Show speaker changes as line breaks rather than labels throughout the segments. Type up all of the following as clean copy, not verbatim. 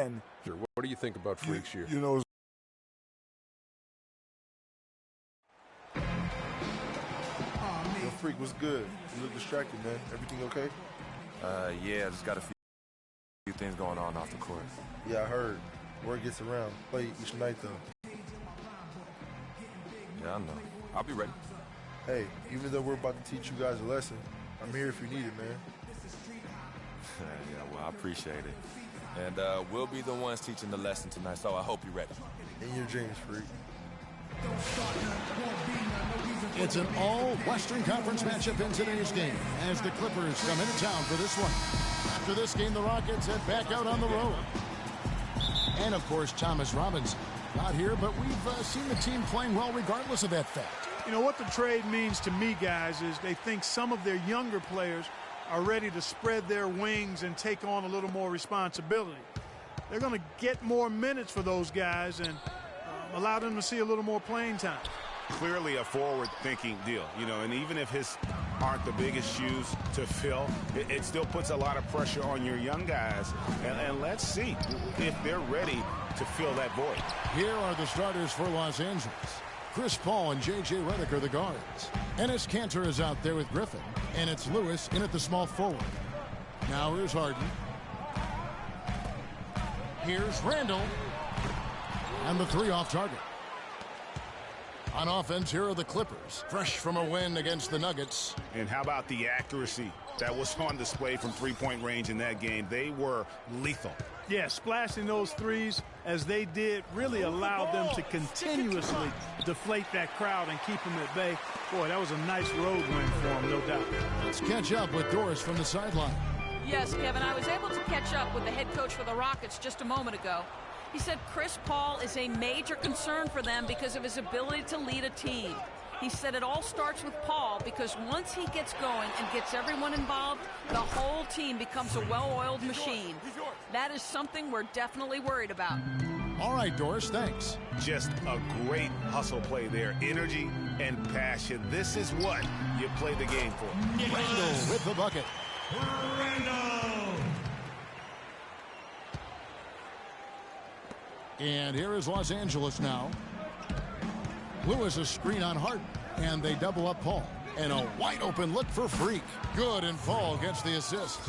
again.
What do you think about Freak's year?
You know, Freak was good. You look distracted, man. Everything okay?
Yeah, just got a few things going on off the court.
Yeah, I heard. Word gets around. Play each night, though.
Yeah, I know. I'll be ready.
Hey, even though we're about to teach you guys a lesson, I'm here if you need it, man.
Yeah, well, I appreciate it. And we'll be the ones teaching the lesson tonight, so I hope you're ready.
In your dreams, Freak.
It's an all-Western Conference matchup in today's game as the Clippers come into town for this one. After this game, the Rockets head back out on the road. And, of course, Thomas Robinson. Not here, but we've seen the team playing well regardless of that fact.
You know, what the trade means to me, guys, is they think some of their younger players are ready to spread their wings and take on a little more responsibility. They're going to get more minutes for those guys and allow them to see a little more playing time.
Clearly a forward-thinking deal, you know, and even if his aren't the biggest shoes to fill, it still puts a lot of pressure on your young guys. And let's see if they're ready to fill that void.
Here are the starters for Los Angeles. Chris Paul and J.J. Redick are the guards. Enes Kanter is out there with Griffin, and it's Lewis in at the small forward. Now here's Harden. Here's Randall. And the three off target. On offense, here are the Clippers, fresh from a win against the Nuggets.
And how about the accuracy that was on display from three-point range in that game? They were lethal.
Yeah, splashing those threes as they did really allowed them to continuously deflate that crowd and keep them at bay. Boy, that was a nice road win for them, no doubt.
Let's catch up with Doris from the sideline.
Yes, Kevin, I was able to catch up with the head coach for the Rockets just a moment ago. He said Chris Paul is a major concern for them because of his ability to lead a team. He said it all starts with Paul because once he gets going and gets everyone involved, the whole team becomes a well-oiled machine. That is something we're definitely worried about.
All right, Doris, thanks.
Just a great hustle play there. Energy and passion. This is what you play the game for.
Randall with the bucket. And here is Los Angeles now. Lewis a screen on Harden, and they double up Paul. And a wide open look for Freak. Good, and Paul gets the assist.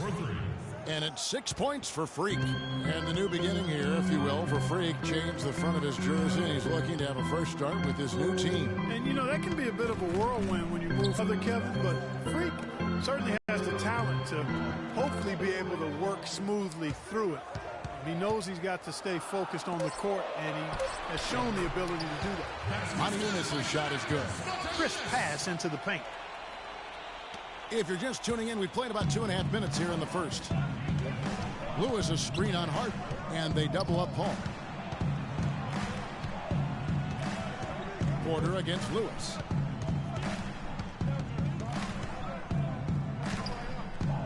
And it's 6 points for Freak. And the new beginning here, if you will, for Freak. Changed the front of his jersey, and he's looking to have a fresh start with his new team.
And, you know, that can be a bit of a whirlwind when you move other, Kevin, but Freak certainly has the talent to hopefully be able to work smoothly through it. He knows he's got to stay focused on the court, and he has shown the ability to do that.
Monty Eunice's shot is good.
Crisp pass into the paint.
If you're just tuning in, we played about 2.5 minutes here in the first. Lewis a screen on Harden, and they double up Paul. Porter against Lewis.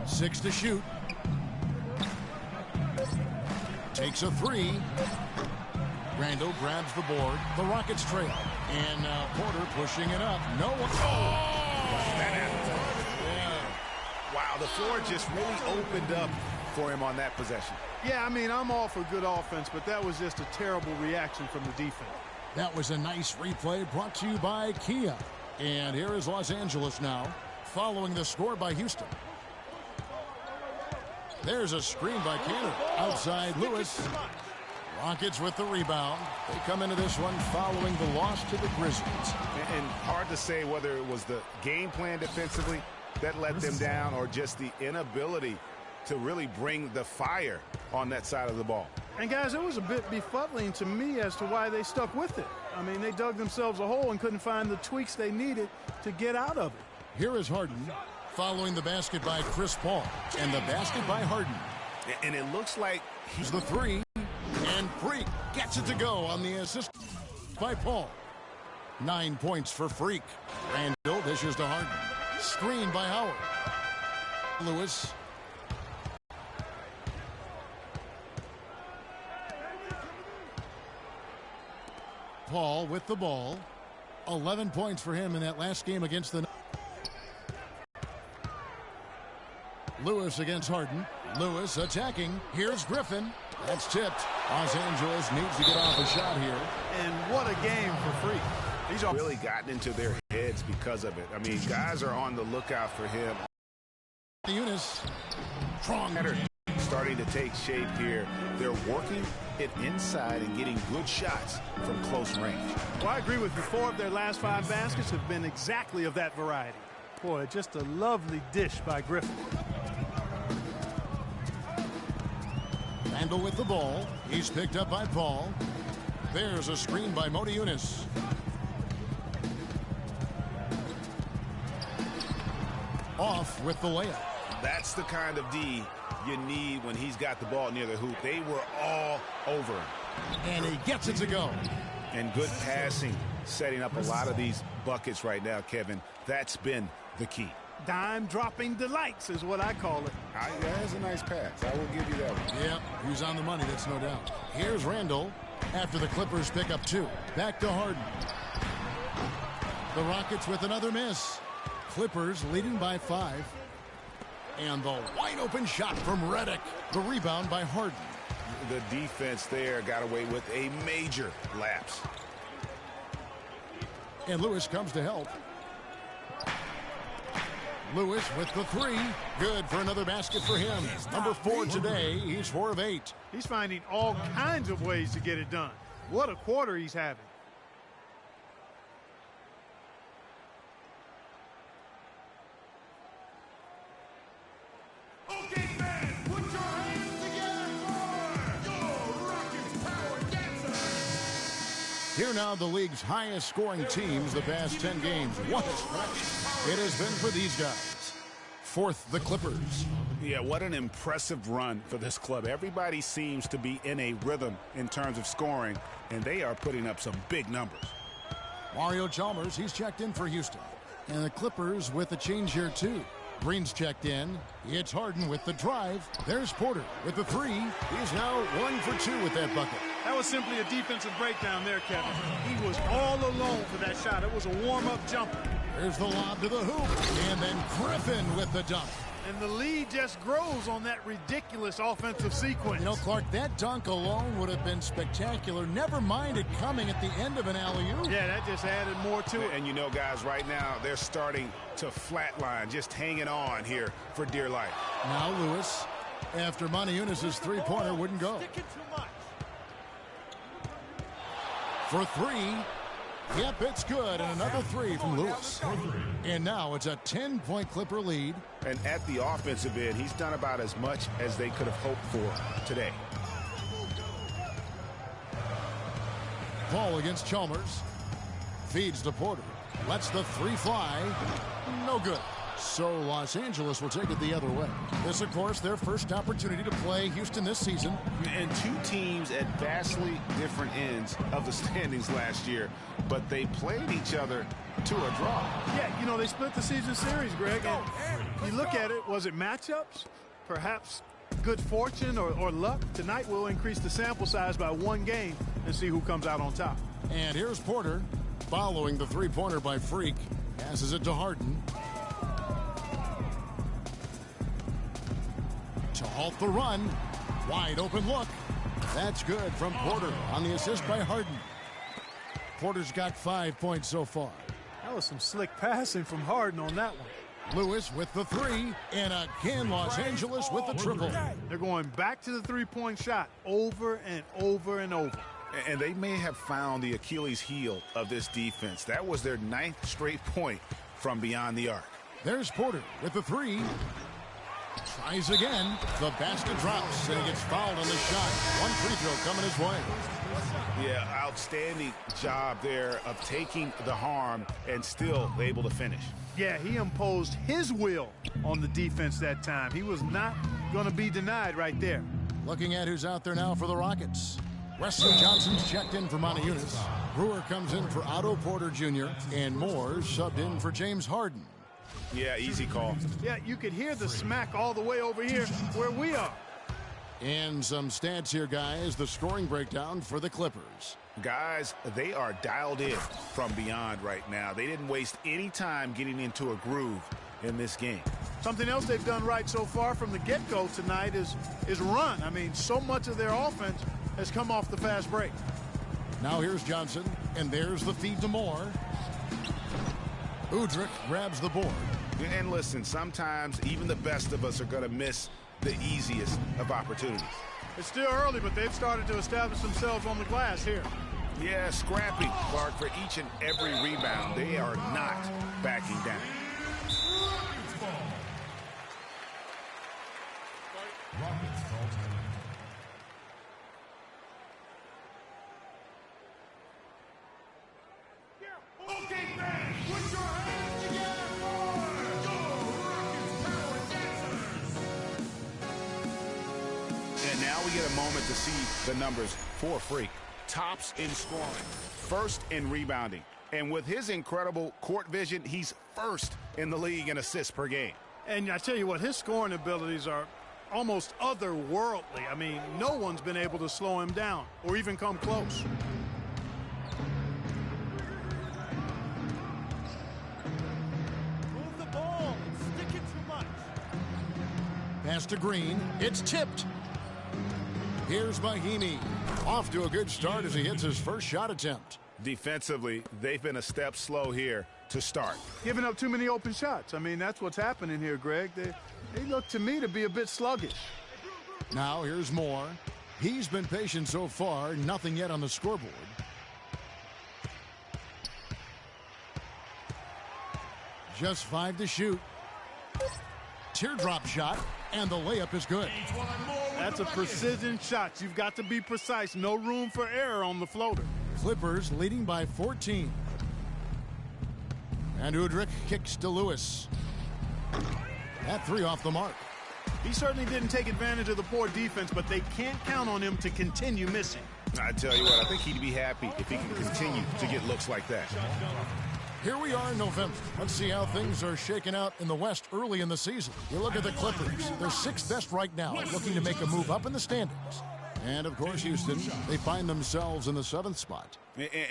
Six to shoot. Takes a three. Randall grabs the board. The Rockets trail. And now Porter pushing it up. No one.
Wow, the floor just really opened up for him on that possession.
Yeah, I mean, I'm all for good offense, but that was just a terrible reaction from the defense.
That was a nice replay brought to you by Kia. And here is Los Angeles now, following the score by Houston. There's a screen by Kanter. Outside Lewis. Rockets with the rebound. They come into this one following the loss to the Grizzlies.
And hard to say whether it was the game plan defensively that let them down or just the inability to really bring the fire on that side of the ball.
And, guys, it was a bit befuddling to me as to why they stuck with it. I mean, they dug themselves a hole and couldn't find the tweaks they needed to get out of it.
Here is Harden. Following the basket by Chris Paul. And the basket by Harden.
And it looks like
he's the three. And Freak gets it to go on the assist by Paul. 9 points for Freak. Randall dishes to Harden. Screen by Howard. Lewis. Paul with the ball. 11 points for him in that last game against the Lewis against Harden. Lewis attacking. Here's Griffin. That's tipped. Los Angeles needs to get off a shot here.
And what a game for Freak.
He's really gotten into their heads because of it. I mean, guys are on the lookout for him.
Eunice. Strong.
Starting to take shape here. They're working it inside and getting good shots from close range.
Well, I agree with you. 4 of their last 5 baskets have been exactly of that variety. Boy, just a lovely dish by Griffin.
Randall with the ball. He's picked up by Paul. There's a screen by Moti Eunice. Off with the layup.
That's the kind of D you need when he's got the ball near the hoop. They were all over him.
And he gets it to go.
And good passing, setting up a lot of these buckets right now, Kevin. That's been the key.
Dime-dropping delights is what I call it.
That's a nice pass. I will give you that one.
Yeah, he's on the money, that's no doubt. Here's Randall after the Clippers pick up 2. Back to Harden. The Rockets with another miss. Clippers leading by 5. And the wide-open shot from Redick. The rebound by Harden.
The defense there got away with a major lapse.
And Lewis comes to help. Lewis with the 3. Good for another basket for him. Number 4 today. He's 4 of 8.
He's finding all kinds of ways to get it done. What a quarter he's having.
Okay, fans, put your hands together for your Rockets Power Dancer.
Here now the league's highest scoring teams the past 10 games. What a stretch it has been for these guys. 4th, the Clippers.
Yeah, what an impressive run for this club. Everybody seems to be in a rhythm in terms of scoring, and they are putting up some big numbers.
Mario Chalmers, he's checked in for Houston. And the Clippers with a change here too. Green's checked in. It's Harden with the drive. There's Porter with the 3. He's now 1 for 2 with that bucket.
That was simply a defensive breakdown there, Kevin. He was all alone for that shot. It was a warm-up jumper.
There's the lob to the hoop. And then Griffin with the dunk.
And the lead just grows on that ridiculous offensive sequence.
You know, Clark, that dunk alone would have been spectacular. Never mind it coming at the end of an alley-oop.
Yeah, that just added more to it.
And you know, guys, right now, they're starting to flatline, just hanging on here for dear life.
Now Lewis, after Monty Eunice's 3-pointer wouldn't go. For 3. Yep, it's good. And another 3 from Lewis. And now it's a 10-point Clipper lead.
And at the offensive end, he's done about as much as they could have hoped for today.
Paul against Chalmers. Feeds to Porter. Lets the 3 fly. No good. So Los Angeles will take it the other way. This, of course, their first opportunity to play Houston this season.
And 2 teams at vastly different ends of the standings last year, but they played each other to a draw.
Yeah, you know, they split the season series, Greg. And you look at it, was it matchups? Perhaps good fortune or luck? Tonight we'll increase the sample size by 1 game and see who comes out on top.
And here's Porter following the 3-pointer by Freak. Passes it to Harden. To halt the run. Wide open look. That's good from Porter on the assist by Harden. Porter's got 5 points so far.
That was some slick passing from Harden on that one.
Lewis with the 3. And again, Los Angeles with the triple.
They're going back to the 3-point shot over and over and over.
And they may have found the Achilles heel of this defense. That was their 9th straight point from beyond the arc.
There's Porter with the 3. Tries again. The basket drops, and he gets fouled on the shot. 1 free throw coming his way.
Yeah, outstanding job there of taking the harm and still able to finish.
Yeah, he imposed his will on the defense that time. He was not going to be denied right there.
Looking at who's out there now for the Rockets. Wesley Johnson's checked in for Monty Eunice. Brewer comes in for Otto Porter Jr. And Moore subbed in for James Harden.
Yeah, easy call.
Yeah, you could hear the smack all the way over here where we are.
And some stats here, guys. The scoring breakdown for the Clippers.
Guys, they are dialed in from beyond right now. They didn't waste any time getting into a groove in this game.
Something else they've done right so far from the get-go tonight is run. I mean, so much of their offense has come off the fast break.
Now here's Johnson, and there's the feed to Moore. Udrih grabs the board.
And listen, sometimes even the best of us are going to miss the easiest of opportunities.
It's still early, but they've started to establish themselves on the glass here.
Yeah, scrappy, Clark, for each and every rebound. They are not backing down.
Okay, fans, put your hands together for your Rockets Power Dancers.
And now we get a moment to see the numbers for Freak. Tops in scoring, first in rebounding. And with his incredible court vision, he's first in the league in assists per game.
And I tell you what, his scoring abilities are almost otherworldly. I mean, no one's been able to slow him down or even come close.
Move the ball and stick it too much.
Pass to Green. It's tipped. Here's Mahinmi. Off to a good start as he hits his first shot attempt.
Defensively, they've been a step slow here to start.
Giving up too many open shots. I mean, that's what's happening here, Greg. They look to me to be a bit sluggish.
Now here's Moore. He's been patient so far. Nothing yet on the scoreboard. Just 5 to shoot. Teardrop shot, and the layup is good.
That's a precision shot. You've got to be precise. No room for error on the floater.
Clippers leading by 14. And Udrih kicks to Lewis. That 3 off the mark.
He certainly didn't take advantage of the poor defense, but they can't count on him to continue missing.
I tell you what, I think he'd be happy if he can continue to get looks like that.
Here we are in November. Let's see how things are shaking out in the West early in the season. You look at the Clippers. They're 6th best right now, looking to make a move up in the standings. And, of course, Houston, they find themselves in the 7th spot.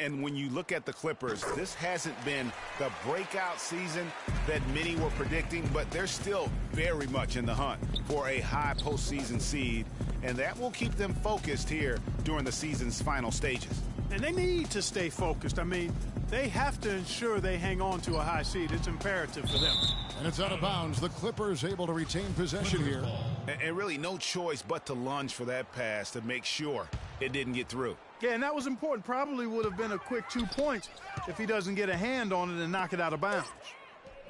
And when you look at the Clippers, this hasn't been the breakout season that many were predicting, but they're still very much in the hunt for a high postseason seed, and that will keep them focused here during the season's final stages.
And they need to stay focused. I mean, they have to ensure they hang on to a high seed. It's imperative for them.
And it's out of bounds. The Clippers able to retain possession here.
And really no choice but to lunge for that pass to make sure it didn't get through.
Yeah, and that was important. Probably would have been a quick 2 points if he doesn't get a hand on it and knock it out of bounds.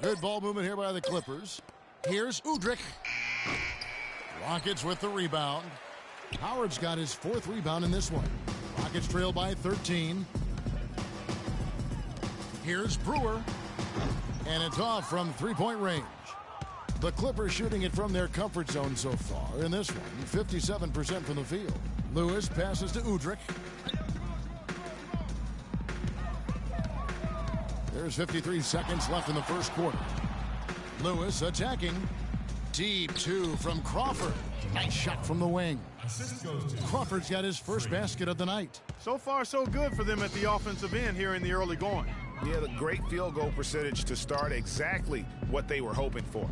Good ball movement here by the Clippers. Here's Udrih. Rockets with the rebound. Howard's got his 4th rebound in this one. Rockets trail by 13. Here's Brewer. And it's off from 3-point range. The Clippers shooting it from their comfort zone so far. In this one, 57% from the field. Lewis passes to Udrih. There's 53 seconds left in the first quarter. Lewis attacking. Deep 2 from Crawford. Nice shot from the wing. Crawford's got his first basket of the night.
So far, so good for them at the offensive end here in the early going.
Yeah, the great field goal percentage to start, exactly what they were hoping for.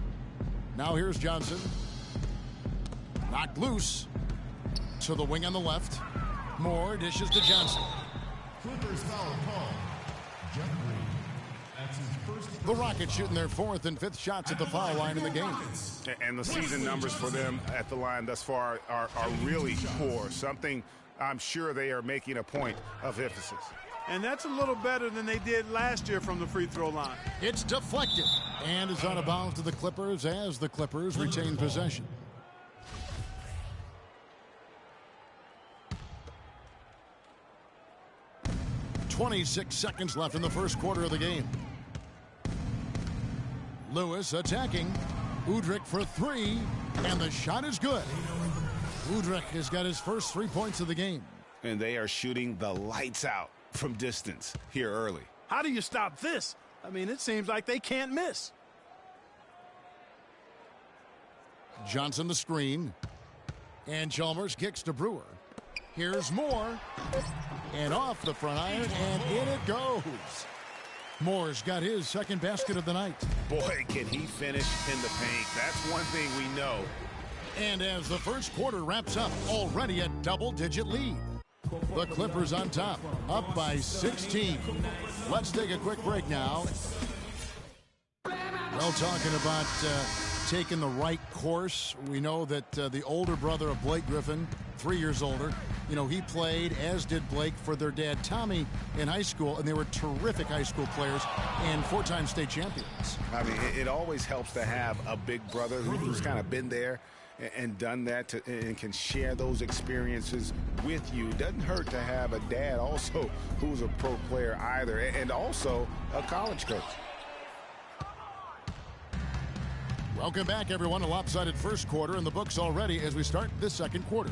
Now here's Johnson. Knocked loose. To the wing on the left. Moore dishes to Johnson.
Clippers foul call. Jeff Green. That's his first.
The Rockets shooting their 4th and 5th shots at the foul line in the game.
And the season numbers for them at the line thus far are really poor. Something I'm sure they are making a point of emphasis.
And that's a little better than they did last year from the free throw line.
It's deflected. And it's out of bounds to the Clippers as the Clippers retain possession. .26 seconds left in the first quarter of the game. Lewis attacking. Udrih for 3. And the shot is good. Udrih has got his first 3 points of the game.
And they are shooting the lights out from distance here early.
How do you stop this? I mean, it seems like they can't miss.
Johnson the screen. And Chalmers kicks to Brewer. Here's Moore. And off the front iron, and in it goes. Moore's got his second basket of the night.
Boy, can he finish in the paint. That's one thing we know.
And as the first quarter wraps up, already a double-digit lead. The Clippers on top, up by 16. Let's take a quick break now. Well, talking about taking the right course, we know that the older brother of Blake Griffin, 3 years older, you know, he played, as did Blake, for their dad Tommy in high school, and they were terrific high school players and four-time state champions.
I mean, it always helps to have a big brother who's kind of been there and done that and can share those experiences with you. Doesn't hurt to have a dad also who's a pro player either, and also a college coach.
Welcome back, everyone. A lopsided first quarter in the books already as we start this second quarter.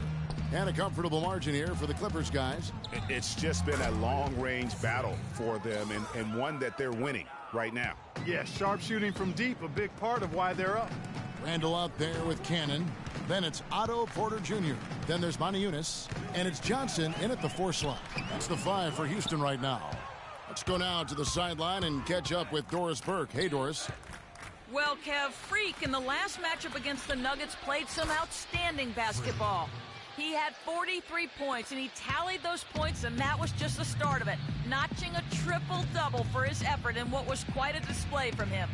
And a comfortable margin here for the Clippers, guys.
It's just been a long-range battle for them and one that they're winning right now.
Yeah, sharp shooting from deep, a big part of why they're up.
Randall out there with Cannon. Then it's Otto Porter Jr. Then there's Moniunas. And it's Johnson in at the 4 slot. That's the 5 for Houston right now. Let's go now to the sideline and catch up with Doris Burke. Hey, Doris.
Well, Kev, Freak in the last matchup against the Nuggets played some outstanding basketball. He had 43 points, and he tallied those points, and that was just the start of it, notching a triple-double for his effort in what was quite a display from him.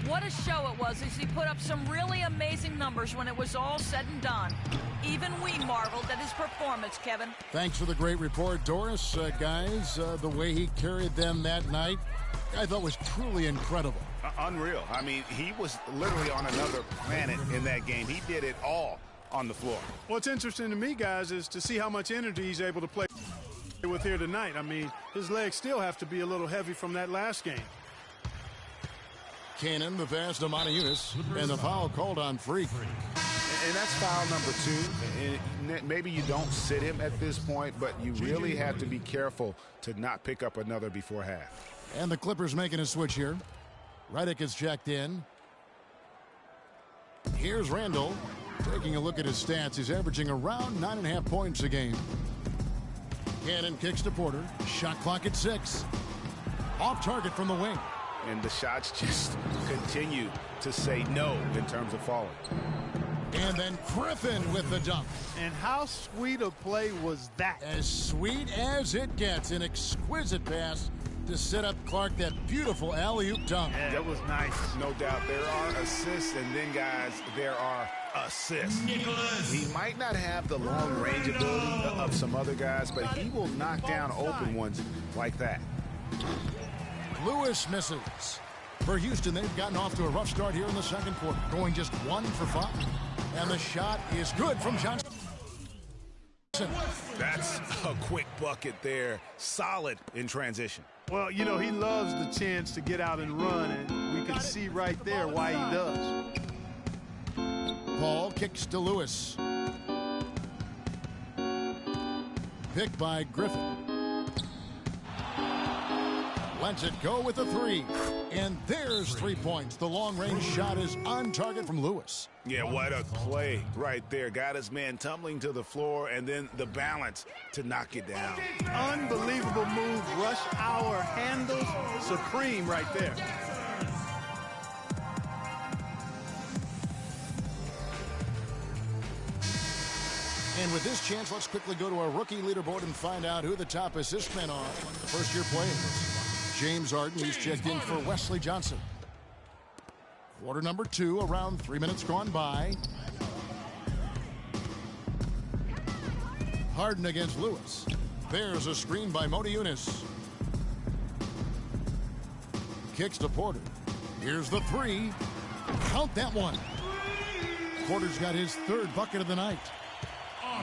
What a show it was as he put up some really amazing numbers when it was all said and done. Even we marveled at his performance, Kevin.
Thanks for the great report, Doris. Guys, the way he carried them that night, I thought was truly incredible.
Unreal. I mean, he was literally on another planet in that game. He did it all on the floor.
What's interesting to me, guys, is to see how much energy he's able to play with here tonight. I mean, his legs still have to be a little heavy from that last game.
Cannon, the pass to Moniunas, and the foul called on Freak.
And that's foul number 2. And maybe you don't sit him at this point, but you really have to be careful to not pick up another before half.
And the Clippers making a switch here. Redick is checked in. Here's Randall. Taking a look at his stats, he's averaging around 9.5 points a game. Cannon kicks to Porter. Shot clock at 6. Off target from the wing.
And the shots just continue to say no in terms of falling.
And then Griffin with the dunk.
And how sweet a play was that?
As sweet as it gets. An exquisite pass to set up Clark that beautiful alley-oop dunk.
Yeah, that was nice.
No doubt. There are assists, and then, guys, there are assists. He might not have the long-range ability of some other guys, but he will knock down open ones like that.
Lewis misses. For Houston, they've gotten off to a rough start here in the second quarter, going just 1 for 5. And the shot is good from Johnson.
That's a quick bucket there. Solid in transition.
Well, you know, he loves the chance to get out and run, and we can see right there why he does.
Paul kicks to Lewis. Picked by Griffin. Lets it go with a 3. And there's 3 points. The long-range shot is on target from Lewis.
Yeah, what a play right there. Got his man tumbling to the floor, and then the balance to knock it down.
Unbelievable move. Rush hour handles supreme right there.
And with this chance, let's quickly go to our rookie leaderboard and find out who the top assist men are. The first-year players. James Harden, he's checked in for Wesley Johnson. Quarter number 2, around 3 minutes gone by. Harden against Lewis. There's a screen by Moniunas. Kicks to Porter. Here's the 3. Count that one. Porter's got his 3rd bucket of the night.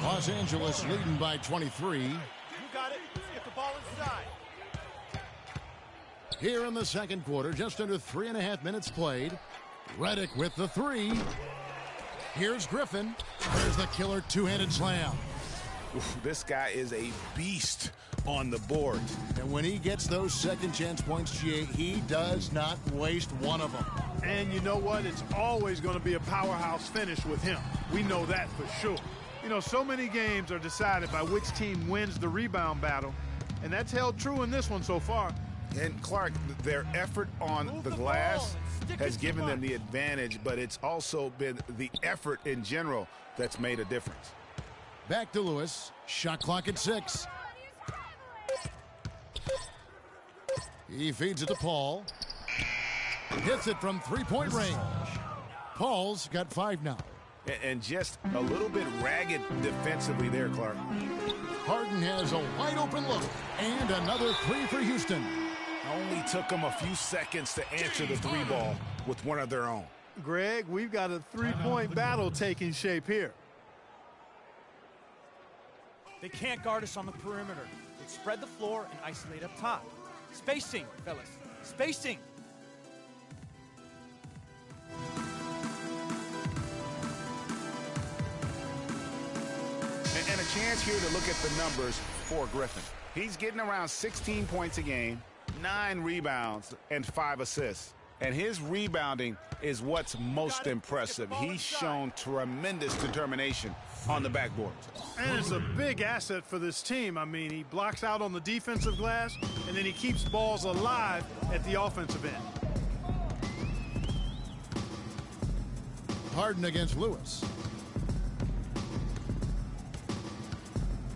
Los Angeles leading by 23.
You got it. Get the ball inside.
Here in the second quarter, just under 3.5 minutes played. Redick with the 3. Here's Griffin. There's the killer two-handed slam.
Oof, this guy is a beast on the board.
And when he gets those second chance points, GA, he does not waste one of them.
And you know what? It's always going to be a powerhouse finish with him. We know that for sure. You know, so many games are decided by which team wins the rebound battle, and that's held true in this one so far.
And Clark, their effort on the glass has given them the advantage, but it's also been the effort in general that's made a difference.
Back to Lewis. Shot clock at 6. He feeds it to Paul. Hits it from three-point range. Paul's got 5 now.
And just a little bit ragged defensively there, Clark.
Harden has a wide-open look. And another 3 for Houston.
Only took them a few seconds to answer the 3 ball with one of their own.
Greg, we've got a 3-point battle taking shape here.
They can't guard us on the perimeter. They spread the floor and isolate up top. Spacing, fellas. Spacing.
And a chance here to look at the numbers for Griffin. He's getting around 16 points a game, 9 rebounds, and 5 assists. And his rebounding is what's most impressive. He's shown tremendous determination on the backboard.
And it's a big asset for this team. I mean, he blocks out on the defensive glass, and then he keeps balls alive at the offensive end.
Harden against Lewis.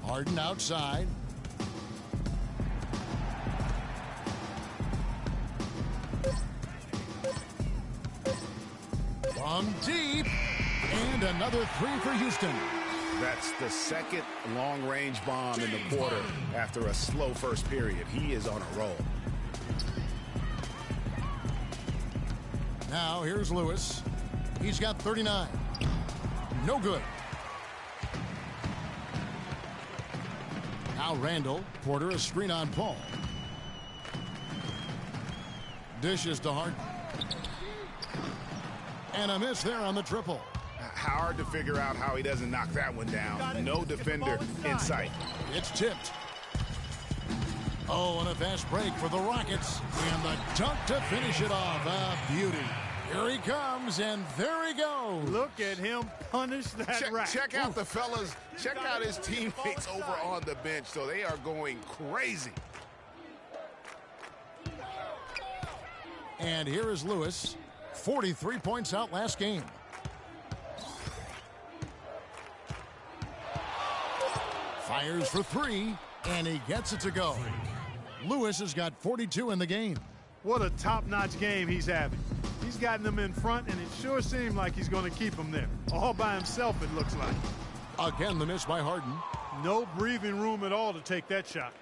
Harden outside. From deep. And another 3 for Houston.
That's the second long-range bomb in the quarter after a slow first period. He is on a roll.
Now here's Lewis. He's got 39. No good. Now Randall. Porter a screen on Paul. Dishes to Harden. And a miss there on the triple.
Hard to figure out how he doesn't knock that one down. No defender in sight.
It's tipped. Oh, and a fast break for the Rockets. And the dunk to finish it off. A beauty. Here he comes, and there he goes.
Look at him punish that rack.
Check out the fellas. Check out his teammates over on the bench. So they are going crazy.
And here is Lewis. 43 points out last game. Fires for 3, and he gets it to go. Lewis has got 42 in the game.
What a top-notch game he's having. He's gotten them in front, and it sure seemed like he's going to keep them there. All by himself, it looks like.
Again, the miss by Harden.
No breathing room at all to take that shot.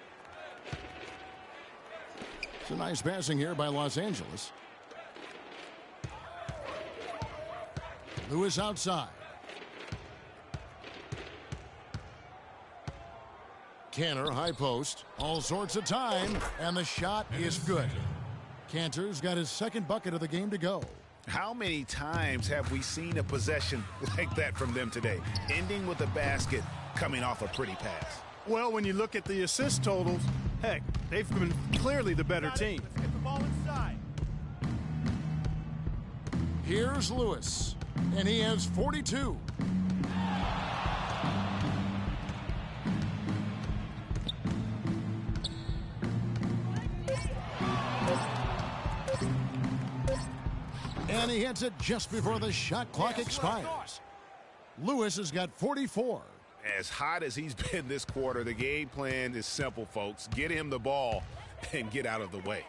It's a nice passing here by Los Angeles. Lewis outside. Kanter, high post. All sorts of time, and the shot is good. Kanter's got his second bucket of the game to go.
How many times have we seen a possession like that from them today? Ending with a basket, coming off a pretty pass.
Well, when you look at the assist totals, heck, they've been clearly the better team.
Let's get the ball inside.
Here's Lewis, and he has 42. And he hits it just before the shot clock expires. Lewis has got 44.
As hot as he's been this quarter, the game plan is simple, folks. Get him the ball and get out of the way.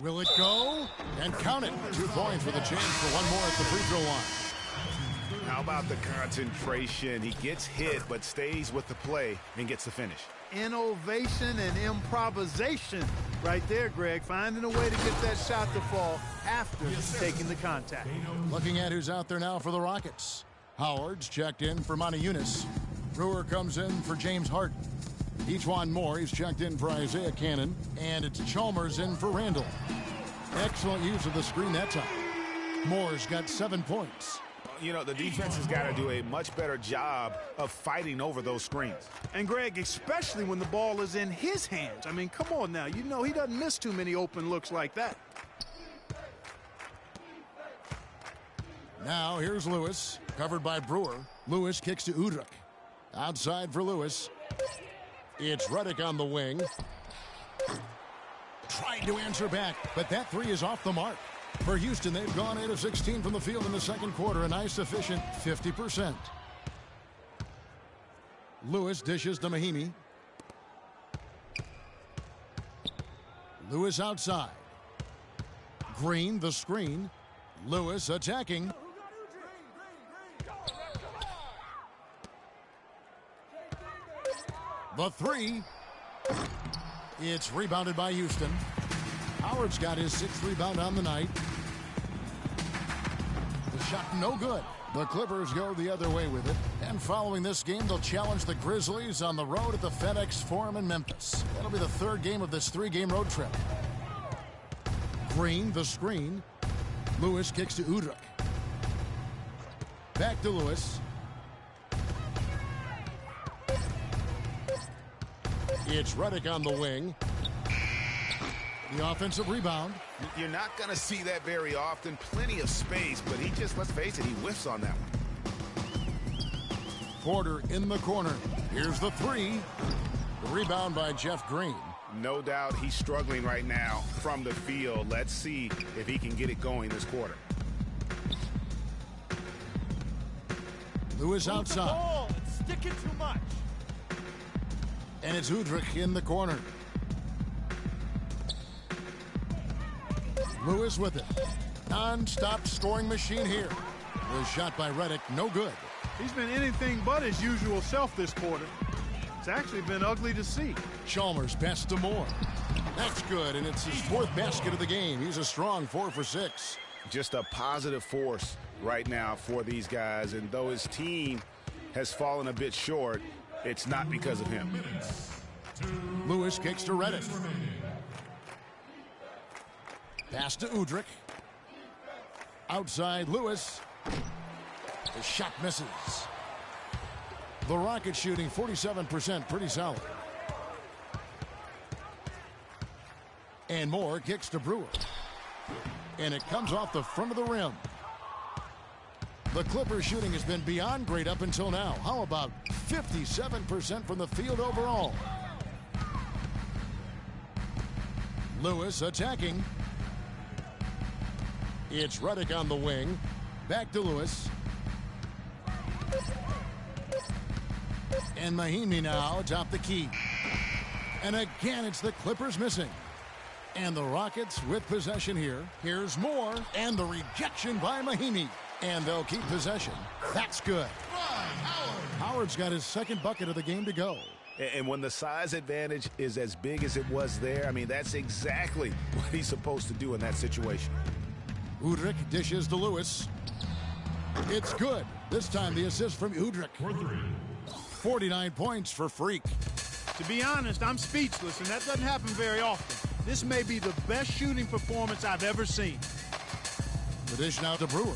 Will it go? And count it. 2 points for the change for one more at the free throw line.
How about the concentration? He gets hit, but stays with the play and gets the finish.
Innovation and improvisation right there, Greg. Finding a way to get that shot to fall after taking the contact.
Looking at who's out there now for the Rockets. Howard's checked in for Monty Eunice. Brewer comes in for James Harden. Ejuan Moore, he's checked in for Isaiah Cannon. And it's Chalmers in for Randall. Excellent use of the screen that time. Moore's got 7 points.
You know, the defense has got to do a much better job of fighting over those screens.
And, Greg, especially when the ball is in his hands. I mean, come on now. You know he doesn't miss too many open looks like that.
Now here's Lewis, covered by Brewer. Lewis kicks to Udrich. Outside for Lewis. It's Redick on the wing. tried to answer back, but that three is off the mark. For Houston, they've gone 8 of 16 from the field in the second quarter, a nice efficient 50%. Lewis dishes to Mahinmi. Lewis outside. Green, the screen. Lewis attacking. The three. It's rebounded by Houston. Howard's got his 6th rebound on the night. The shot no good. The Clippers go the other way with it. And following this game, they'll challenge the Grizzlies on the road at the FedEx Forum in Memphis. That'll be the 3rd game of this 3-game road trip. Green, the screen. Lewis kicks to Udrih. Back to Lewis. It's Redick on the wing. The offensive rebound.
You're not going to see that very often. Plenty of space, but he just, let's face it, he whiffs on that one.
Porter in the corner. Here's the three. The rebound by Jeff Green.
No doubt he's struggling right now from the field. Let's see if he can get it going this quarter.
Lewis outside.
Ball, it's sticking too much.
And it's Udrih in the corner. Lewis with it. Non-stop scoring machine here. The shot by Redick, no good.
He's been anything but his usual self this quarter. It's actually been ugly to see.
Chalmers pass to Moore. That's good, and it's his 4th basket of the game. He's a strong 4 for 6.
Just a positive force right now for these guys, and though his team has fallen a bit short, it's not because of him.
Lewis kicks to Redick. Pass to Udrih. Outside Lewis. The shot misses. The Rockets shooting 47%, pretty solid. And Moore kicks to Brewer. And it comes off the front of the rim. The Clippers shooting has been beyond great up until now. How about 57% from the field overall? Lewis attacking. It's Redick on the wing. Back to Lewis. And Mahinmi now atop the key. And again, it's the Clippers missing. And the Rockets with possession here. Here's Moore. And the rejection by Mahinmi. And they'll keep possession. That's good. Howard's got his 2nd bucket of the game to go.
And when the size advantage is as big as it was there, I mean, that's exactly what he's supposed to do in that situation.
Udrih dishes to Lewis. It's good. This time the assist from Udrih. 49 points for Freak.
To be honest, I'm speechless, and that doesn't happen very often. This may be the best shooting performance I've ever seen.
The dish now to Brewer.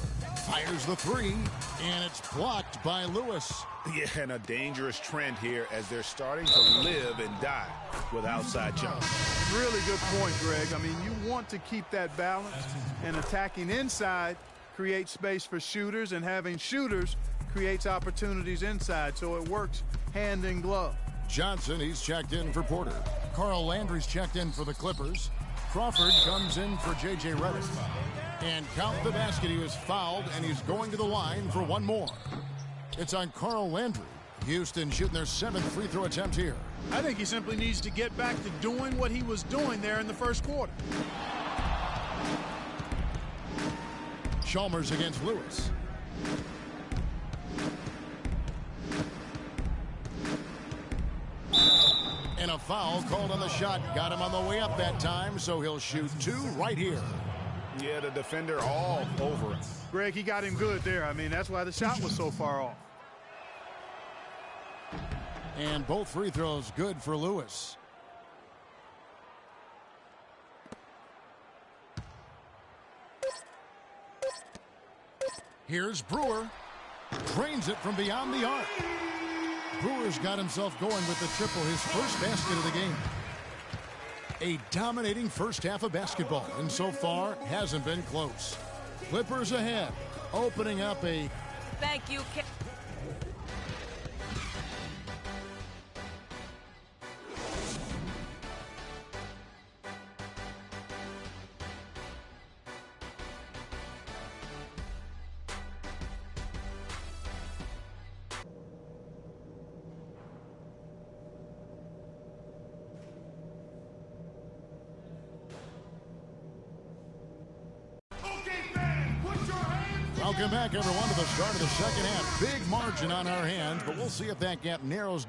Fires the three, and it's blocked by Lewis.
Yeah, and a dangerous trend here as they're starting to live and die with outside jumps.
Really good point, Greg. I mean, you want to keep that balance, and attacking inside creates space for shooters, and having shooters creates opportunities inside, so it works hand in glove.
Johnson, he's checked in for Porter. Carl Landry's checked in for the Clippers. Crawford comes in for J.J. Redick. And count the basket, he was fouled, and he's going to the line for one more. It's on Carl Landry. Houston shooting their 7th free throw attempt here.
I think he simply needs to get back to doing what he was doing there in the first quarter.
Chalmers against Lewis. And a foul called on the shot. Got him on the way up that time, so he'll shoot 2 right here.
Yeah, the defender all over it.
Greg, he got him good there. I mean, that's why the shot was so far off.
And both free throws good for Lewis. Here's Brewer. Drains it from beyond the arc. Brewer's got himself going with the triple, his first basket of the game. A dominating first half of basketball, and so far hasn't been close. Clippers ahead, opening up a...
Thank you,
Welcome back, everyone, to the start of the second half. Big margin on our hands, but we'll see if that gap narrows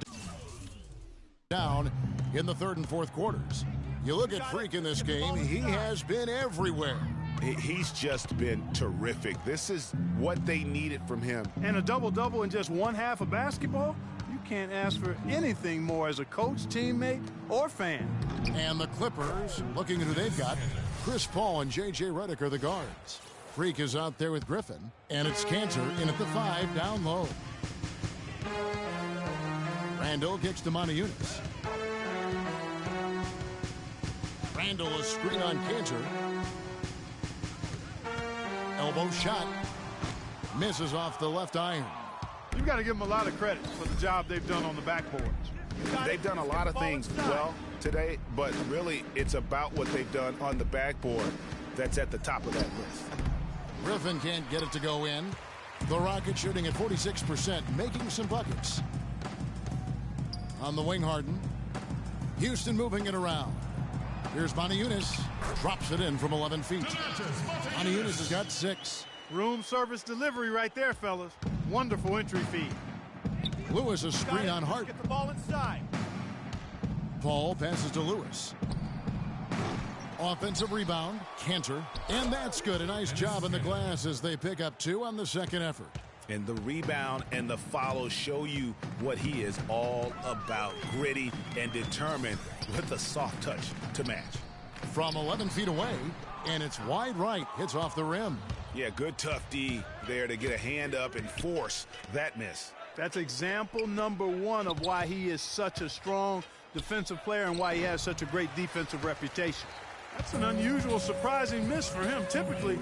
down in the third and fourth quarters. You look at Freak in this game, he has been everywhere.
He's just been terrific. This is what they needed from him.
And a double-double in just one half of basketball? You can't ask for anything more as a coach, teammate, or fan.
And the Clippers, looking at who they've got, Chris Paul and J.J. Redick are the guards. Freak is out there with Griffin, and it's Cantor in at the 5 down low. Randall kicks to Moniunas. Randall a screen on Cantor. Elbow shot. Misses off the left iron.
You've got to give them a lot of credit for the job they've done on the backboards.
They've done a lot of things well today, but really it's about what they've done on the backboard that's at the top of that list.
Griffin can't get it to go in. The Rockets shooting at 46%, making some buckets. On the wing, Harden. Houston moving it around. Here's Moniunas. Drops it in from 11 feet. Moniunas has got 6.
Room service delivery right there, fellas. Wonderful entry feed.
Lewis a screen on Harden.
Get the ball inside.
Paul passes to Lewis. Offensive rebound, Cantor. And that's good. A nice job in the glass as they pick up 2 on the second effort.
And the rebound and the follow show you what he is all about. Gritty and determined with a soft touch to match.
From 11 feet away, and it's wide right. Hits off the rim.
Yeah, good tough D there to get a hand up and force that miss.
That's example number 1 of why he is such a strong defensive player and why he has such a great defensive reputation. That's an unusual, surprising miss for him. Typically,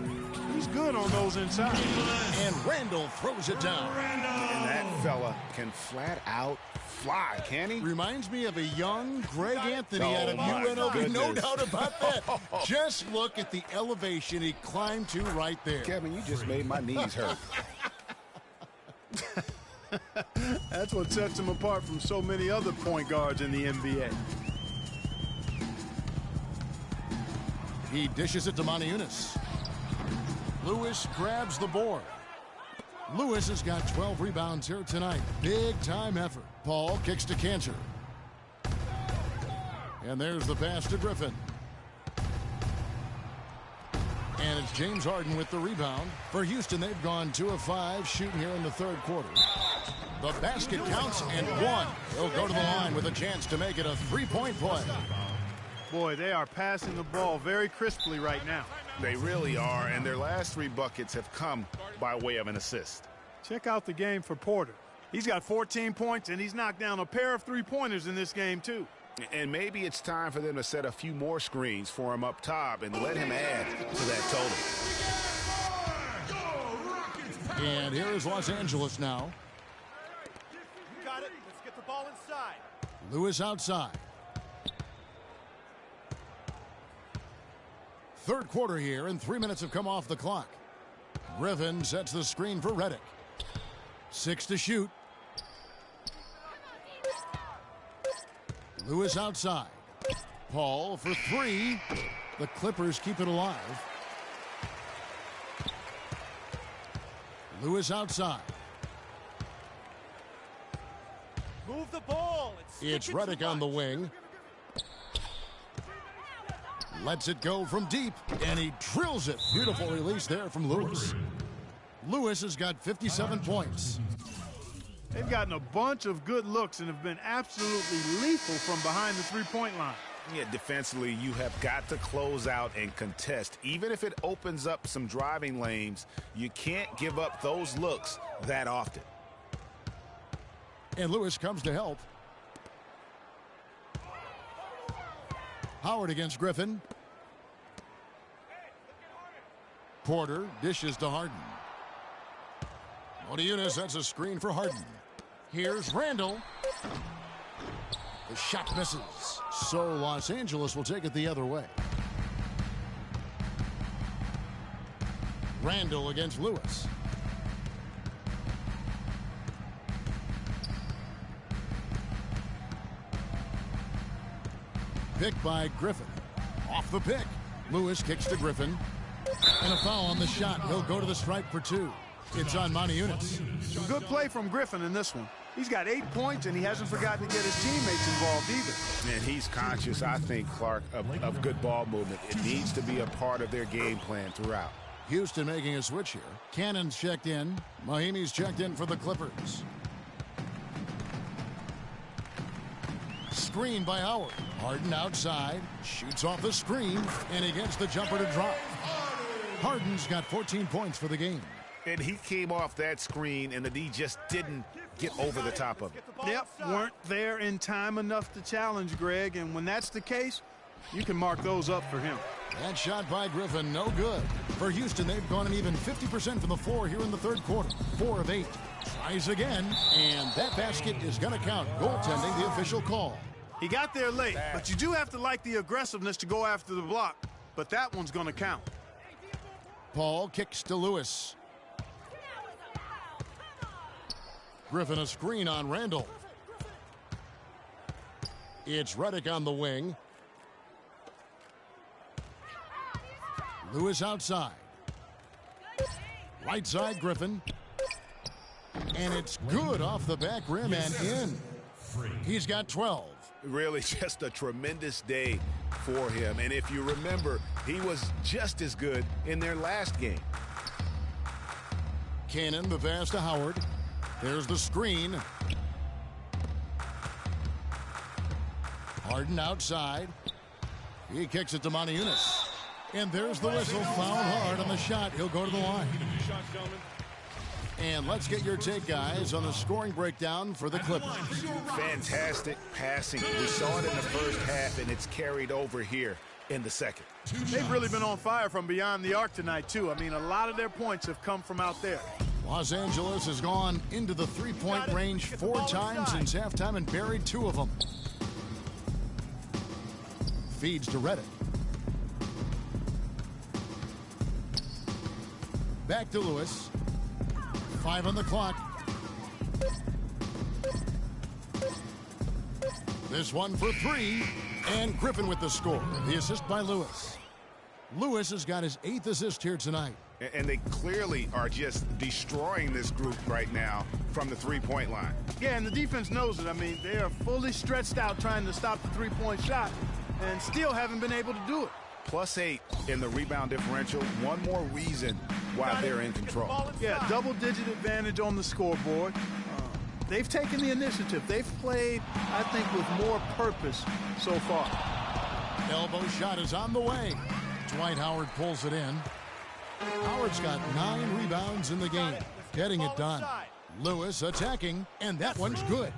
he's good on those inside.
And Randall throws it down.
And that fella can flat out fly, can he?
Reminds me of a young Greg Anthony
Oh,
out of
my
UNLV.
goodness.
No doubt about that. Just look at the elevation he climbed to right there.
Kevin, you just made my knees hurt.
That's what sets him apart from so many other point guards in the NBA.
He dishes it to Moniunas. Lewis grabs the board. Lewis has got 12 rebounds here tonight. Big time effort. Paul kicks to Cantor. And there's the pass to Griffin. And it's James Harden with the rebound. For Houston, they've gone 2 of 5 shooting here in the third quarter. The basket counts and 1. He'll go to the line with a chance to make it a 3-point play.
Boy, they are passing the ball very crisply right now.
They really are, and their last 3 buckets have come by way of an assist.
Check out the game for Porter. He's got 14 points, and he's knocked down a pair of 3-pointers in this game, too.
And maybe it's time for them to set a few more screens for him up top and let him add to that total.
And here is Los Angeles now.
You got it. Let's get the ball inside.
Lewis outside. Third quarter here, and 3 minutes have come off the clock. Griffin sets the screen for Redick. 6 to shoot. Lewis outside. Paul for 3. The Clippers keep it alive. Lewis outside.
Move the ball.
It's Redick on the wing. Lets it go from deep, and he drills it. Beautiful release there from Lewis. Lewis has got 57 points.
They've gotten a bunch of good looks and have been absolutely lethal from behind the three-point line.
Yeah, defensively, you have got to close out and contest. Even if it opens up some driving lanes, you can't give up those looks that often.
And Lewis comes to help. Howard against Griffin. Porter dishes to Harden. Moniunas, that's a screen for Harden. Here's Randall. The shot misses. So Los Angeles will take it the other way. Randall against Lewis. Pick by Griffin. Off the pick. Lewis kicks to Griffin. And a foul on the shot. He'll go to the stripe for 2. It's on Moniunas.
Some good play from Griffin in this one. He's got 8 points, and he hasn't forgotten to get his teammates involved either.
And he's conscious, I think, Clark, of good ball movement. It needs to be a part of their game plan throughout.
Houston making a switch here. Cannon's checked in. Mahimi's checked in for the Clippers. Screen by Howard. Harden outside. Shoots off the screen. And he gets the jumper to drop. Harden's got 14 points for the game.
And he came off that screen, and the D just didn't get over the top of it.
Yep, weren't there in time enough to challenge Greg, and when that's the case, you can mark those up for him.
That shot by Griffin, no good. For Houston, they've gone an even 50% from the floor here in the third quarter. 4 of 8. Tries again, and that basket is going to count. Goaltending, the official call.
He got there late, but you do have to like the aggressiveness to go after the block. But that one's going to count.
Paul kicks to Lewis. Griffin a screen on Randall. It's Redick on the wing. Lewis outside. Right side, Griffin. And it's good off the back rim and in. He's got 12.
Really just a tremendous day for him. And if you remember, he was just as good in their last game.
Cannon, the pass to Howard. There's the screen. Harden outside. He kicks it to Moniunas. And there's the whistle. Foul hard on the shot. He'll go to the line. And let's get your take, guys, on the scoring breakdown for the Clippers.
Fantastic passing. We saw it in the first half, and it's carried over here in the second.
They've really been on fire from beyond the arc tonight, too. I mean, a lot of their points have come from out there.
Los Angeles has gone into the three-point range 4 times since halftime and buried 2 of them. Feeds to Redick. Back to Lewis. 5 on the clock. This one for 3. And Griffin with the score. The assist by Lewis. Lewis has got his 8th assist here tonight.
And they clearly are just destroying this group right now from the three-point line.
Yeah, and the defense knows it. I mean, they are fully stretched out trying to stop the three-point shot and still haven't been able to do it.
+8 in the rebound differential. One more reason why they're in control.
Yeah, double-digit advantage on the scoreboard. They've taken the initiative. They've played, I think, with more purpose so far.
Elbow shot is on the way. Dwight Howard pulls it in. Howard's got 9 rebounds in the game, getting it done. Lewis attacking, and that one's good.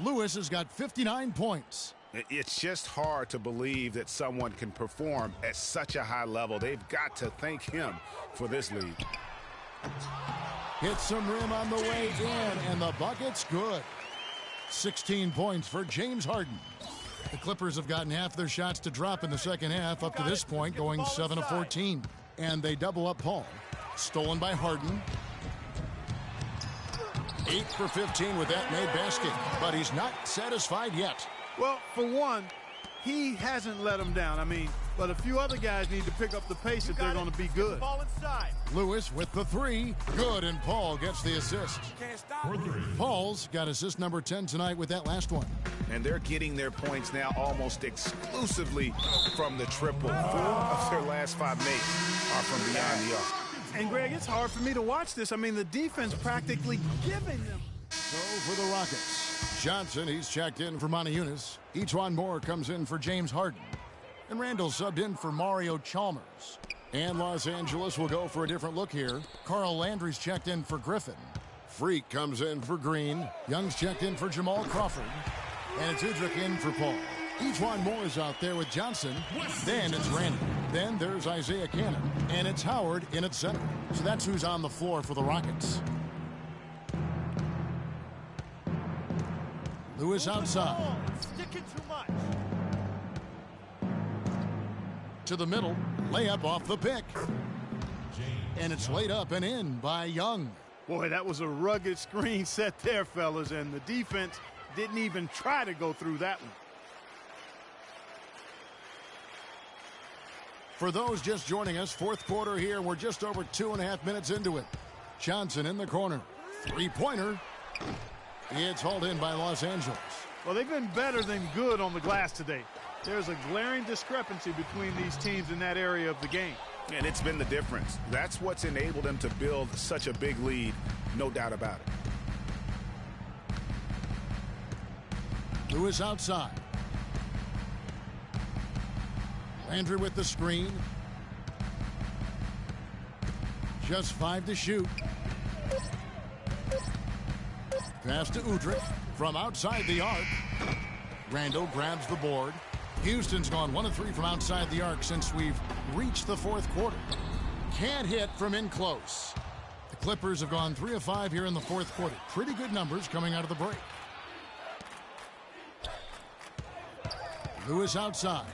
Lewis has got 59 points.
It's just hard to believe that someone can perform at such a high level. They've got to thank him for this lead.
Hits some rim on the way in, and the bucket's good. 16 points for James Harden. The Clippers have gotten half their shots to drop in the second half up to this point, going 7 of 14. And they double up Paul. Stolen by Harden. 8 for 15 with that made basket, but he's not satisfied yet.
Well, for one, he hasn't let them down. I mean, but a few other guys need to pick up the pace if they're going to be good.
Lewis with the 3. Good, and Paul gets the assist. Paul's got assist number 10 tonight with that last one.
And they're getting their points now almost exclusively from the triple. 4 of their last 5 makes are from beyond the arc.
And, Greg, it's hard for me to watch this. I mean, the defense practically giving them.
So for the Rockets, Johnson, he's checked in for Moniunas. Etuan Moore comes in for James Harden. And Randall subbed in for Mario Chalmers. And Los Angeles will go for a different look here. Carl Landry's checked in for Griffin. Freak comes in for Green. Young's checked in for Jamal Crawford. And it's Udrich in for Paul. Etuan Moore is out there with Johnson. Then it's Randy. Then there's Isaiah Cannon. And it's Howard in at center. So that's who's on the floor for the Rockets. Lewis outside. To the middle. Layup off the pick. And it's laid up and in by Young.
Boy, that was a rugged screen set there, fellas, and the defense didn't even try to go through that one.
For those just joining us, fourth quarter here, we're just over 2.5 minutes into it. Johnson in the corner. Three-pointer. It's hauled in by Los Angeles.
Well, they've been better than good on the glass today. There's a glaring discrepancy between these teams in that area of the game.
And it's been the difference. That's what's enabled them to build such a big lead, no doubt about it.
Lewis outside. Landry with the screen. Just 5 to shoot. Pass to Udrih from outside the arc. Randall grabs the board. Houston's gone 1 of 3 from outside the arc since we've reached the fourth quarter. Can't hit from in close. The Clippers have gone 3 of 5 here in the fourth quarter. Pretty good numbers coming out of the break. Lewis outside.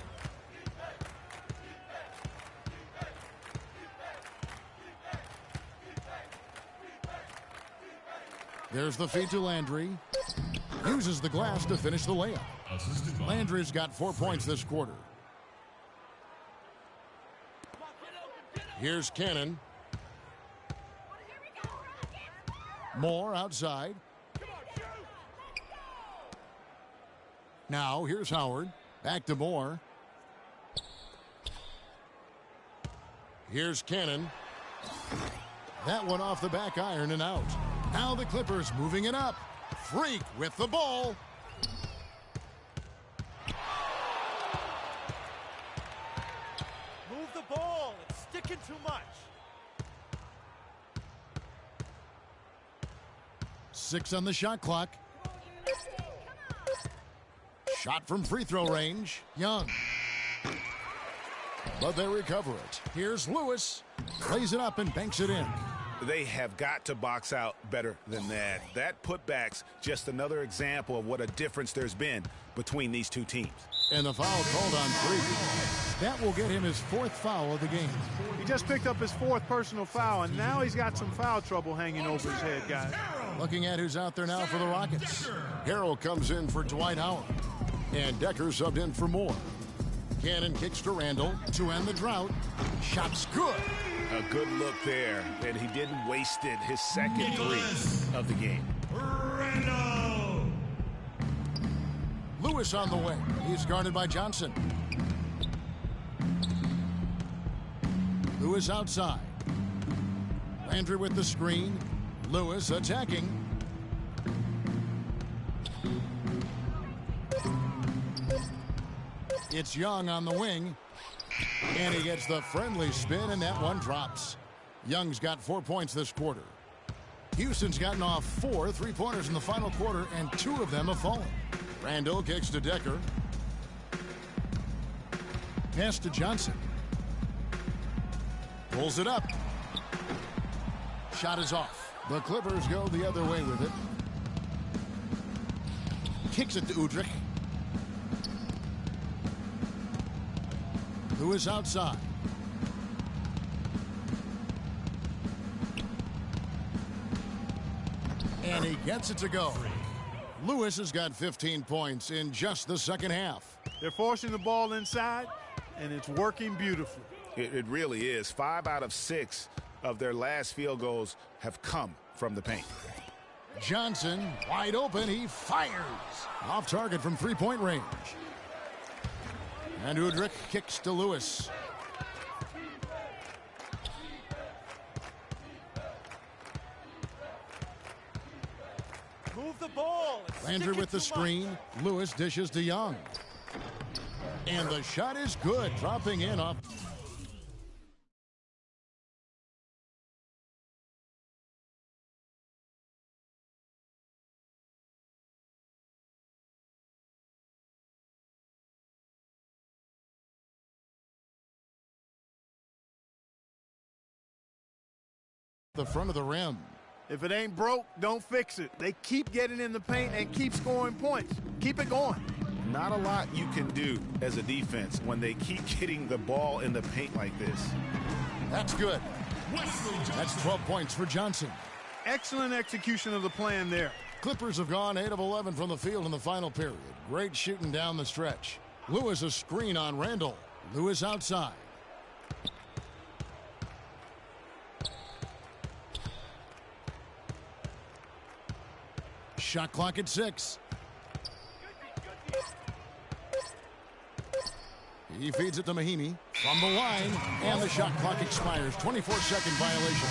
There's the feed to Landry. Uses the glass to finish the layup. Landry's got 4 points this quarter. Here's Cannon. Moore outside. Now here's Howard. Back to Moore. Here's Cannon. That one off the back iron and out. Now the Clippers moving it up. Freak with the ball.
Move the ball. It's sticking too much.
6 on the shot clock. Shot from free throw range. Young. But they recover it. Here's Lewis. Plays it up and banks it in.
They have got to box out better than that. That putback's just another example of what a difference there's been between these two teams.
And the foul called on Freak. That will get him his 4th foul of the game.
He just picked up his 4th personal foul, and now he's got some foul trouble hanging over his head, guys.
Looking at who's out there now for the Rockets. Harrell comes in for Dwight Howard. And Decker subbed in for Moore. Cannon kicks to Randall to end the drought. Shot's good.
A good look there, and he didn't waste it. His second 3 of the game.
Randall.
Lewis on the wing. He's guarded by Johnson. Lewis outside. Landry with the screen. Lewis attacking. It's Young on the wing. And he gets the friendly spin, and that one drops. Young's got 4 points this quarter. Houston's gotten off 4 3-pointers in the final quarter, and 2 of them have fallen. Randall kicks to Decker. Pass to Johnson. Pulls it up. Shot is off. The Clippers go the other way with it. Kicks it to Udrih. Lewis outside. And he gets it to go. Lewis has got 15 points in just the second half.
They're forcing the ball inside, and it's working beautifully.
It really is. 5 out of 6 of their last field goals have come from the paint.
Johnson, wide open, he fires. Off target from 3-point range. And Udrih kicks to Lewis.
Move the ball. It's
Landry with the screen. Lewis dishes to Young. And the shot is good, dropping in off. The front of the rim.
If it ain't broke, don't fix it. They keep getting in the paint and keep scoring points. Keep it going.
Not a lot you can do as a defense when they keep getting the ball in the paint like this.
That's good. That's 12 points for Johnson.
Excellent execution of the plan there.
Clippers have gone 8 of 11 from the field in the final period. Great shooting down the stretch. Lewis a screen on Randall. Lewis outside. Shot clock at 6. He feeds it to Mahinmi from the line, and the shot clock expires. 24-second violation.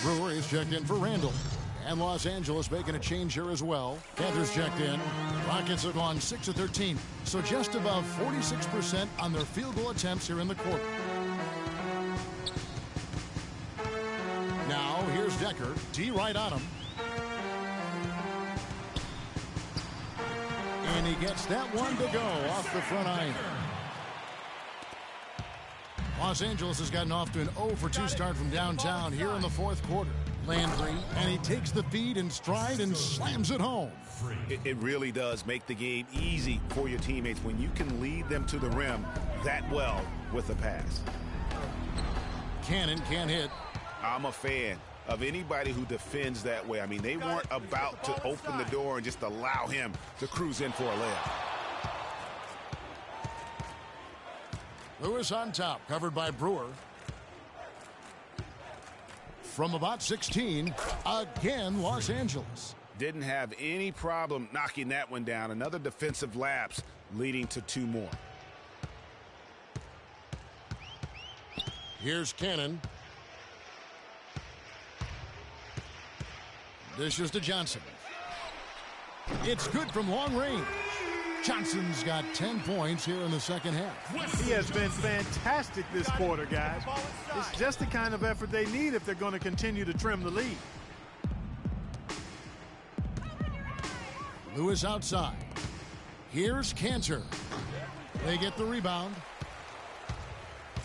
Brewer is checked in for Randall. And Los Angeles making a change here as well. Panthers checked in. Rockets have gone 6 of 13, so just above 46% on their field goal attempts here in the quarter. Now, here's Decker. D right on him. And he gets that one to go off the front iron. Los Angeles has gotten off to an 0-for-2 start from downtown here in the fourth quarter. Landry, and he takes the feed in stride and slams it home.
It really does make the game easy for your teammates when you can lead them to the rim that well with a pass.
Cannon can't hit.
I'm a fan of anybody who defends that way. I mean, they weren't about to open the door and just allow him to cruise in for a layup.
Lewis on top, covered by Brewer. From about 16, again, Los Angeles.
Didn't have any problem knocking that one down. Another defensive lapse leading to 2 more.
Here's Cannon. Dishes to Johnson. It's good from long range. Johnson's got 10 points here in the second half.
He has been fantastic this quarter, guys. It's just the kind of effort they need if they're going to continue to trim the lead.
Lewis outside. Here's Cantor. They get the rebound.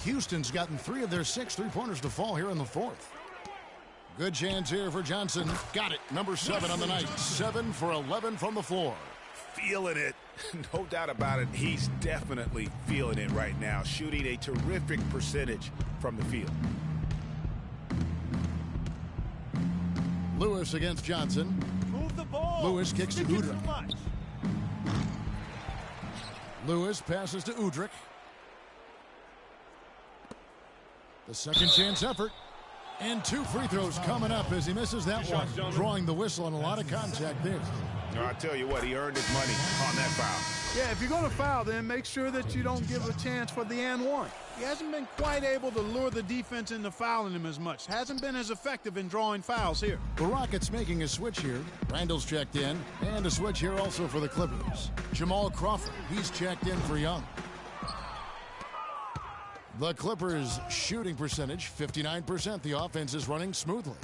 Houston's gotten 3 of their 6 3-pointers to fall here in the fourth. Good chance here for Johnson. Got it. Number 7 on the night. 7 for 11 from the floor.
Feeling it. No doubt about it. He's definitely feeling it right now. Shooting a terrific percentage from the field.
Lewis against Johnson.
Move the ball.
Lewis kicks to Udrih. Lewis passes to Udrih. The second chance effort. And 2 free throws coming up as he misses that one. Drawing the whistle on a lot of contact there.
No, I tell you what, he earned his money on that foul.
Yeah, if you're going to foul, then make sure that you don't give a chance for the and one. He hasn't been quite able to lure the defense into fouling him as much. Hasn't been as effective in drawing fouls here.
The Rockets making a switch here. Randall's checked in. And a switch here also for the Clippers. Jamal Crawford, he's checked in for Young. The Clippers' shooting percentage, 59%. The offense is running smoothly.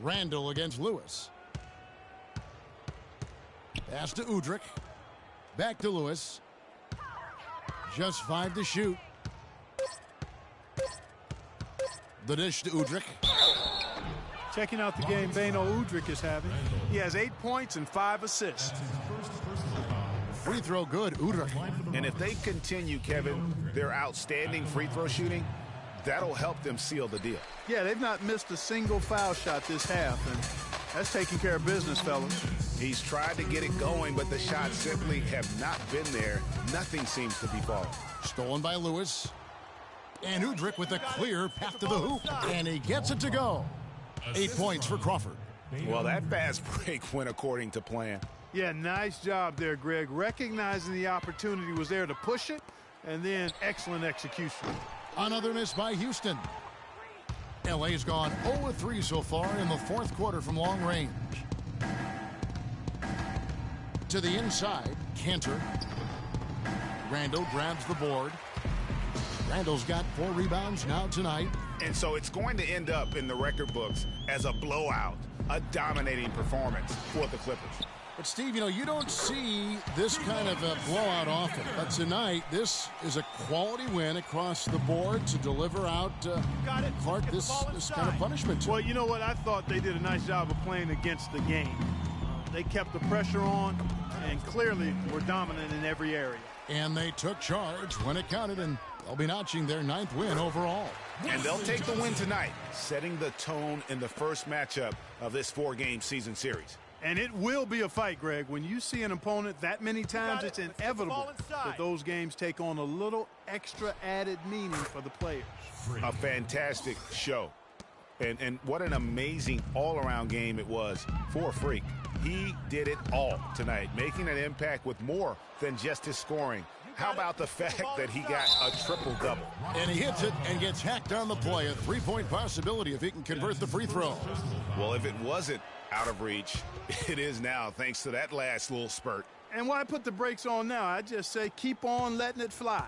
Randall against Lewis. Pass to Udrih. Back to Lewis. Just 5 to shoot. The dish to Udrih.
Checking out the game Beno Udrih is having. He has 8 points and 5 assists.
Free throw good, Udrih.
And if they continue, Kevin, their outstanding free throw shooting, that'll help them seal the deal.
Yeah, they've not missed a single foul shot this half, and that's taking care of business, fellas.
He's tried to get it going, but the shots simply have not been there. Nothing seems to be falling.
Stolen by Lewis. And Udrih with a clear path to the hoop. And he gets it to go. 8 points for Crawford.
Well, that fast break went according to plan.
Yeah, nice job there, Greg. Recognizing the opportunity was there to push it, and then excellent execution.
Another miss by Houston. LA's gone 0-3 so far in the fourth quarter from long range. To the inside, Cantor. Randall grabs the board. Randall's got 4 rebounds now tonight.
And so it's going to end up in the record books as a blowout, a dominating performance for the Clippers.
But, Steve, you know, you don't see this kind of a blowout often. But tonight, this is a quality win across the board to deliver out Clark this kind of punishment to.
Well, you know what? I thought they did a nice job of playing against the game. They kept the pressure on and clearly were dominant in every area.
And they took charge when it counted, and they'll be notching their 9th win overall.
And they'll take the win tonight, setting the tone in the first matchup of this 4-game season series.
And it will be a fight, Greg. When you see an opponent that many times, it's inevitable that those games take on a little extra added meaning for the players.
A fantastic show. And what an amazing all-around game it was for Freak. He did it all tonight, making an impact with more than just his scoring. How about the fact that he got a triple-double?
And he hits it and gets hacked on the play. A three-point possibility if he can convert the free throw.
Well, if it wasn't out of reach, it is now thanks to that last little spurt.
And why put the brakes on now? I just say keep on letting it fly.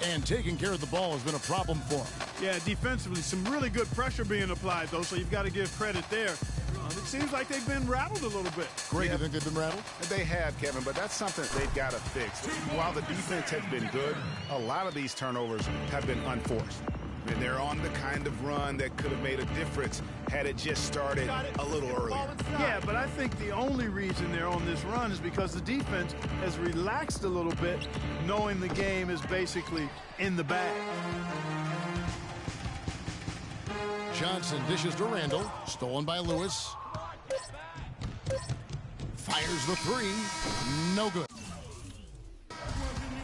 And taking care of the ball has been a problem for him.
Yeah, defensively, some really good pressure being applied, though, so you've got to give credit there. It seems like they've been rattled a little bit.
Greg, you think they've been rattled?
They have, Kevin, but that's something they've got to fix. While the defense has been good, a lot of these turnovers have been unforced. And they're on the kind of run that could have made a difference had it just started a little earlier.
Yeah, but I think the only reason they're on this run is because the defense has relaxed a little bit, knowing the game is basically in the bag.
Johnson dishes to Randall. Stolen by Lewis. Fires the three. No good.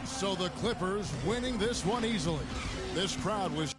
So the Clippers winning this one easily. This crowd was